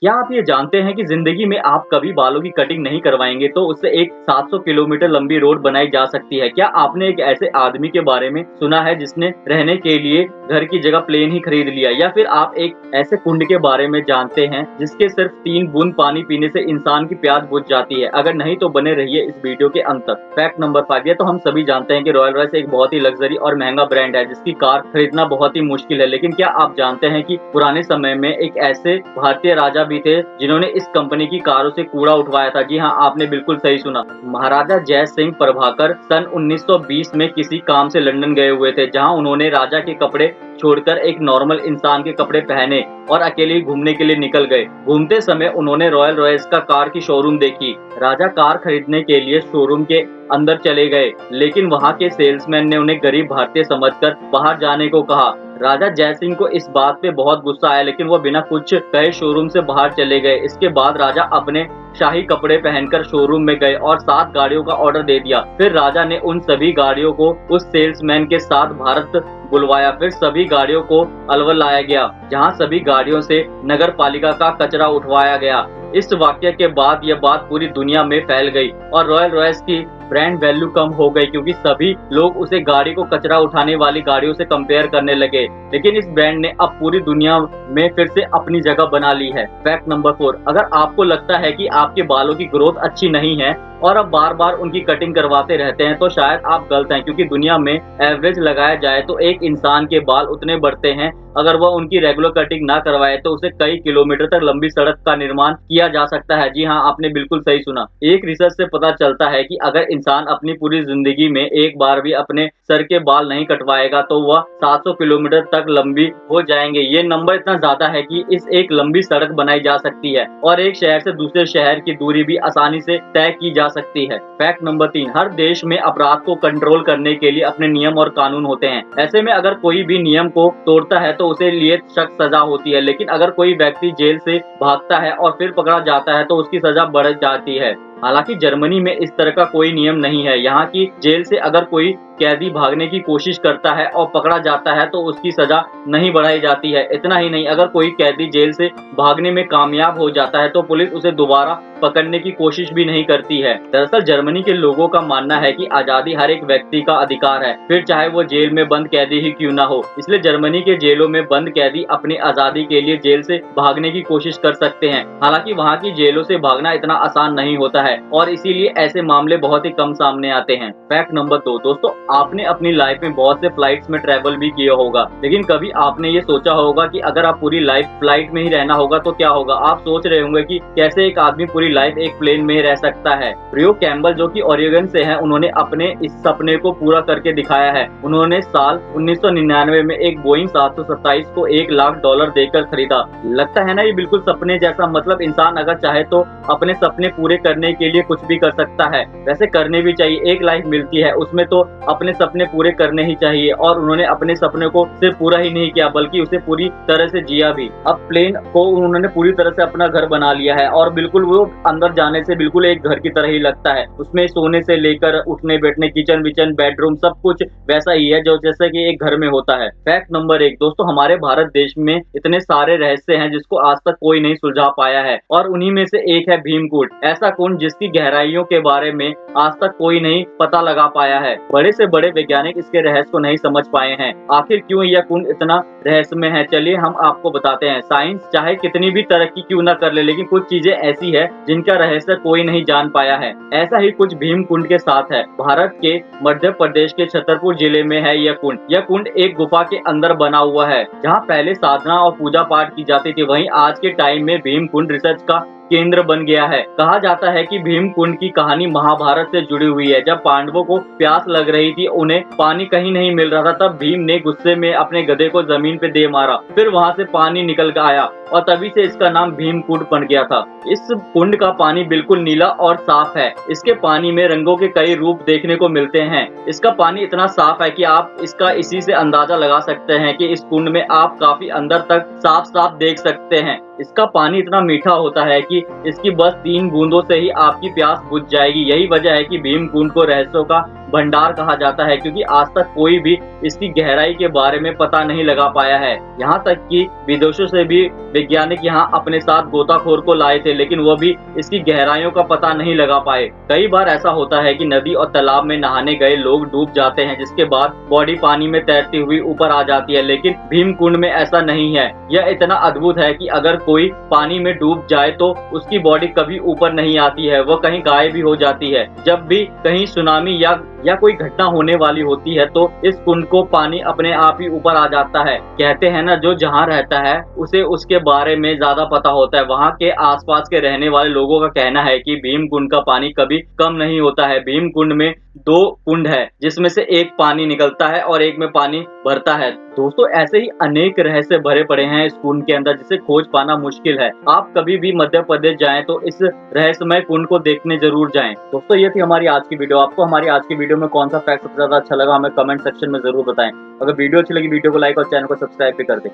क्या आप ये जानते हैं कि जिंदगी में आप कभी बालों की कटिंग नहीं करवाएंगे तो उससे एक 700 किलोमीटर लंबी रोड बनाई जा सकती है। क्या आपने एक ऐसे आदमी के बारे में सुना है जिसने रहने के लिए घर की जगह प्लेन ही खरीद लिया, या फिर आप एक ऐसे कुंड के बारे में जानते हैं जिसके सिर्फ 3 बूंद पानी पीने से इंसान की प्यास बुझ जाती है? अगर नहीं तो बने रहिए इस वीडियो के अंत तक। फैक्ट नंबर 5, ये तो हम सभी जानते हैं कि रॉयल रॉयस एक बहुत ही लग्जरी और महंगा ब्रांड है जिसकी कार खरीदना बहुत ही मुश्किल है। लेकिन क्या आप जानते हैं कि पुराने समय में एक ऐसे भारतीय राजा भी थे जिन्होंने इस कंपनी की कारों से कूड़ा उठवाया था? जी हाँ, आपने बिल्कुल सही सुना। महाराजा जय सिंह प्रभाकर सन 1920 में किसी काम से लंदन गए हुए थे, जहां उन्होंने राजा के कपड़े छोड़कर एक नॉर्मल इंसान के कपड़े पहने और अकेले ही घूमने के लिए निकल गए। घूमते समय उन्होंने रॉयल रॉयस का कार की शोरूम देखी। राजा कार खरीदने के लिए शोरूम के अंदर चले गए, लेकिन वहां के सेल्समैन ने उन्हें गरीब भारतीय समझकर बाहर जाने को कहा। राजा जय सिंह को इस बात पे बहुत गुस्सा आया, लेकिन वो बिना कुछ कहे शोरूम से बाहर चले गए। इसके बाद राजा अपने शाही कपड़े पहनकर शोरूम में गए और 7 गाड़ियों का ऑर्डर दे दिया। फिर राजा ने उन सभी गाड़ियों को उस सेल्समैन के साथ भारत बुलवाया। फिर सभी गाड़ियों को अलवर लाया गया, जहां सभी गाड़ियों से नगर पालिका का कचरा उठवाया गया। इस वाक्य के बाद यह बात पूरी दुनिया में फैल गई और रॉयल रॉयस की ब्रांड वैल्यू कम हो गई, क्योंकि सभी लोग उसे गाड़ी को कचरा उठाने वाली गाड़ियों से कंपेयर करने लगे। लेकिन इस ब्रांड ने अब पूरी दुनिया में फिर से अपनी जगह बना ली है। फैक्ट नंबर 4, अगर आपको लगता है कि आपके बालों की ग्रोथ अच्छी नहीं है और अब बार बार उनकी कटिंग करवाते रहते हैं, तो शायद आप गलत हैं, क्योंकि दुनिया में एवरेज लगाया जाए तो एक इंसान के बाल उतने बढ़ते हैं। अगर वह उनकी रेगुलर कटिंग ना करवाए तो उसे कई किलोमीटर तक लंबी सड़क का निर्माण किया जा सकता है। जी हाँ, आपने बिल्कुल सही सुना। एक रिसर्च से पता चलता है कि अगर इंसान अपनी पूरी जिंदगी में एक बार भी अपने सर के बाल नहीं कटवाएगा तो वह 700 किलोमीटर तक लंबी हो जाएंगे। ये नंबर इतना ज्यादा है कि इस एक लंबी सड़क बनाई जा सकती है और एक शहर से दूसरे शहर की दूरी भी आसानी से तय की जा सकती है। फैक्ट नंबर 3, हर देश में अपराध को कंट्रोल करने के लिए अपने नियम और कानून होते हैं। ऐसे में अगर कोई भी नियम को तोड़ता है तो उसे लिए सख्त सजा होती है, लेकिन अगर कोई व्यक्ति जेल से भागता है और फिर पकड़ा जाता है तो उसकी सजा बढ़ जाती है। हालांकि जर्मनी में इस तरह का कोई नियम नहीं है। यहाँ की जेल से अगर कोई कैदी भागने की कोशिश करता है और पकड़ा जाता है तो उसकी सजा नहीं बढ़ाई जाती है। इतना ही नहीं, अगर कोई कैदी जेल से भागने में कामयाब हो जाता है तो पुलिस उसे दोबारा पकड़ने की कोशिश भी नहीं करती है। दरअसल जर्मनी के लोगों का मानना है कि आजादी हर एक व्यक्ति का अधिकार है, फिर चाहे वो जेल में बंद कैदी ही क्यों ना हो। इसलिए जर्मनी के जेलों में बंद कैदी अपनी आजादी के लिए जेल से भागने की कोशिश कर सकते हैं। हालांकि वहाँ की जेलों से भागना इतना आसान नहीं होता है और इसीलिए ऐसे मामले बहुत ही कम सामने आते हैं। फैक्ट नंबर 2, दोस्तों, आपने अपनी लाइफ में बहुत से फ्लाइट्स में ट्रैवल भी किया होगा, लेकिन कभी आपने ये सोचा होगा कि अगर आप पूरी लाइफ फ्लाइट में ही रहना होगा तो क्या होगा? आप सोच रहे होंगे कि कैसे एक आदमी पूरी लाइफ एक प्लेन में ही रह सकता है। रियो कैम्बल, जो कि ओरेगन से हैं, उन्होंने अपने इस सपने को पूरा करके दिखाया है। उन्होंने साल 1999 में एक बोइंग 727 को $1 लाख देकर खरीदा। लगता है ना ये बिल्कुल सपने जैसा। मतलब इंसान अगर चाहे तो अपने सपने पूरे करने के लिए कुछ भी कर सकता है। वैसे करने भी चाहिए, एक लाइफ मिलती है, उसमें तो अपने सपने पूरे करने ही चाहिए। और उन्होंने अपने सपने को सिर्फ पूरा ही नहीं किया बल्कि उसे पूरी तरह से जिया भी। अब प्लेन को उन्होंने पूरी तरह से अपना घर बना लिया है और बिल्कुल वो अंदर जाने से बिल्कुल एक घर की तरह ही लगता है। उसमें सोने से लेकर उठने बैठने, किचन विचन, बेडरूम, सब कुछ वैसा ही है जो जैसे कि एक घर में होता है। फैक्ट नंबर 1, दोस्तों, हमारे भारत देश में इतने सारे रहस्य हैं जिसको आज तक कोई नहीं सुलझा पाया है और उन्हीं में से एक है भीमकुंड। ऐसा कुंड जिसकी गहराइयों के बारे में आज तक कोई नहीं पता लगा पाया है। बड़े से बड़े वैज्ञानिक इसके रहस्य को नहीं समझ पाए हैं। आखिर क्यों यह कुंड इतना रहस्यमय है? चलिए हम आपको बताते हैं। साइंस चाहे कितनी भी तरक्की क्यों न कर ले, लेकिन कुछ चीजें ऐसी है जिनका रहस्य कोई नहीं जान पाया है। ऐसा ही कुछ भीमकुंड के साथ है। भारत के मध्य प्रदेश के छतरपुर जिले में है यह कुंड। यह कुंड एक गुफा के अंदर बना हुआ है, जहाँ पहले साधना और पूजा पाठ की जाती थी। वहीं आज के टाइम में भीमकुंड रिसर्च का केंद्र बन गया है। कहा जाता है कि भीमकुंड की कहानी महाभारत से जुड़ी हुई है। जब पांडवों को प्यास लग रही थी, उन्हें पानी कहीं नहीं मिल रहा था, तब भीम ने गुस्से में अपने गधे को जमीन पे दे मारा। फिर वहां से पानी निकल कर आया और तभी से इसका नाम भीमकुंड बन गया था। इस कुंड का पानी बिल्कुल नीला और साफ है। इसके पानी में रंगों के कई रूप देखने को मिलते हैं। इसका पानी इतना साफ है कि आप इसका इसी से अंदाजा लगा सकते हैं कि इस कुंड में आप काफी अंदर तक साफ साफ देख सकते हैं। इसका पानी इतना मीठा होता है कि इसकी बस 3 बूंदों से ही आपकी प्यास बुझ जाएगी। यही वजह है कि भीमकुंड को रहस्यों का भंडार कहा जाता है, क्योंकि आज तक कोई भी इसकी गहराई के बारे में पता नहीं लगा पाया है। यहाँ तक कि विदेशों से भी वैज्ञानिक यहाँ अपने साथ गोताखोर को लाए थे, लेकिन वो भी इसकी गहराइयों का पता नहीं लगा पाए। कई बार ऐसा होता है कि नदी और तालाब में नहाने गए लोग डूब जाते हैं, जिसके बाद बॉडी पानी में तैरती हुई ऊपर आ जाती है, लेकिन भीम कुंड में ऐसा नहीं है। यह इतना अद्भुत है कि अगर कोई पानी में डूब जाए तो उसकी बॉडी कभी ऊपर नहीं आती है, वह कहीं गायब भी हो जाती है। जब भी कहीं सुनामी या कोई घटना होने वाली होती है तो इस कुंड को पानी अपने आप ही ऊपर आ जाता है। कहते हैं ना, जो जहाँ रहता है उसे उसके बारे में ज्यादा पता होता है। वहाँ के आसपास के रहने वाले लोगों का कहना है कि भीम कुंड का पानी कभी कम नहीं होता है। भीम कुंड में 2 कुंड है, जिसमें से एक पानी निकलता है और एक में पानी भरता है। दोस्तों, ऐसे ही अनेक रहस्य भरे पड़े हैं इस कुंड के अंदर, जिसे खोज पाना मुश्किल है। आप कभी भी मध्य प्रदेश जाएं तो इस रहस्यमय कुंड को देखने जरूर जाएं। दोस्तों, ये थी हमारी आज की वीडियो। आपको हमारी आज की वीडियो में कौन सा फैक्ट सबसे ज्यादा अच्छा लगा, हमें कमेंट सेक्शन में जरूर बताएं। अगर वीडियो अच्छी लगी, वीडियो को लाइक और चैनल को सब्सक्राइब भी कर दें।